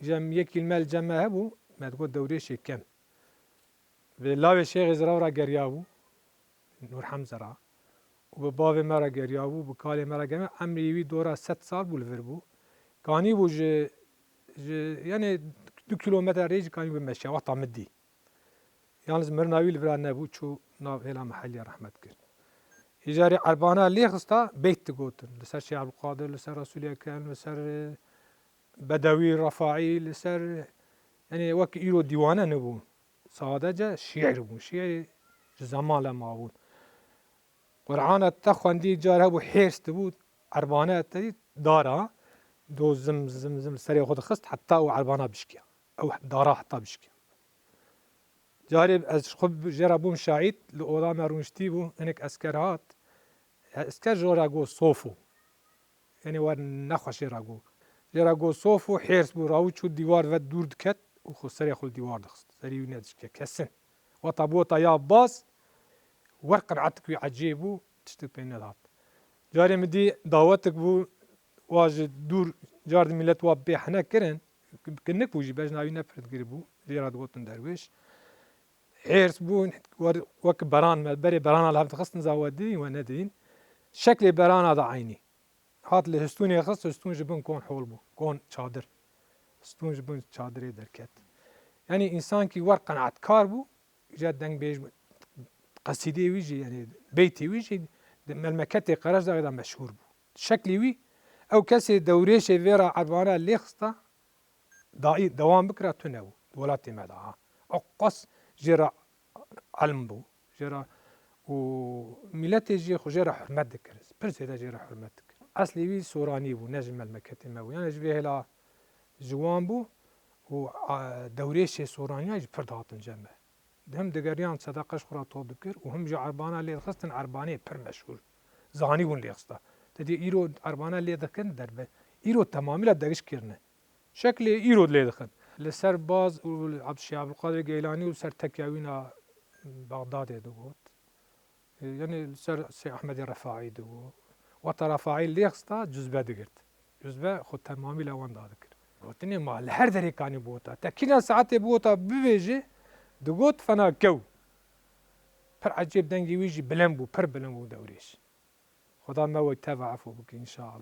جم يكي المال جمع هبو ما تقول دوريش كم بالله الشيخ زراورا قريابو نور حمزة را وبابي مرا قريابو بكالي مرا جمع عمري وي دورا 6 سال بالفربو كاني بوج يعني 2 كيلومتر ريج كاني بمشي وقت مدي يعني مرناوي الفرا نبو شو ناف هلا محلي رحمة كر يجاري عربانا ليه خستا بيت تقوتن لسر شيخ عبد القادر لسر رسول أكرم لسر بدوي رفاعي لسر يعني وك يرو ديوانه نبون صادجة شعر بون شعر زمان لما بون قرآن تخوندي جاره بو حيرس تبود عربانه تدي دارا دو زم زم زم سري خود خست حتى او عربانه بشكيا او دارا حتى بشكيا جاري از خب جربوم شاعيد لأولا مرونشتي بو انك اسكرات اسكر جورا جو صوفو يعني ور نخوشي راغو جرا جو صوفو حيرس بو راو چو دیوار و دور دكت وخو سري خو دیوار دخست سري ونادش كسن وطابوتا يا باس ورق عتك عجيبو تشتك بين الهات جاري مدي دعوتك بو واجد دور جارد ملت واب حنا كرن كنك بوجي باش ناوي نفرد قربو ليراد وطن درويش حيرس بو وك بران مالبري بران على هفت خصن زاودي وندين شكل بران هذا عيني هات اللي هستوني خص هستون جبن كون حول بو كون شادر هستون جبن شادري دركت يعني انسان كي ورق قناعت كاربو جاد دنگ بيج قصيدي ويجي يعني بيتي ويجي المكتي قرش ده مشهور بو شكلي وي او كسي دوريش فيرا عربانه اللي خصتا دوام بكره تنو ولاتي مدعا او قص جرا علم بو جرا وملتي جي خو جرا حرمت دكرس برس هذا جرا حرمت دكر اصلي وي سوراني بو نجم المكتي مو يعني جبيه لا جوان بو ودوريش سورانيا جبرد هاتن جمع هم دقريان صدقش خورا طول دكر وهم جو عربانه اللي خصتن عربانه بر مشهور زاني بون اللي خصتا تدي ايرو عربانه اللي دكن دربه ايرو تمامي دقش كرنه شكل ايرو اللي دخن لسر باز عبد الشيخ عبد القادر الجيلاني وسر تكاوينا بغداد دوت يعني سر سي احمد الرفاعي دو وترفاعي اللي خصتا جزبه دقرت جزبه خد تمامي لوان دادكر قلتني ما الهر ذري كان بوتا تكينا ساعات بوتا بيجي دقوت فانا كو پر عجيب دنجي ويجي بلنبو پر بلنبو دوريش خدا ما ويتابع عفو بك ان شاء الله.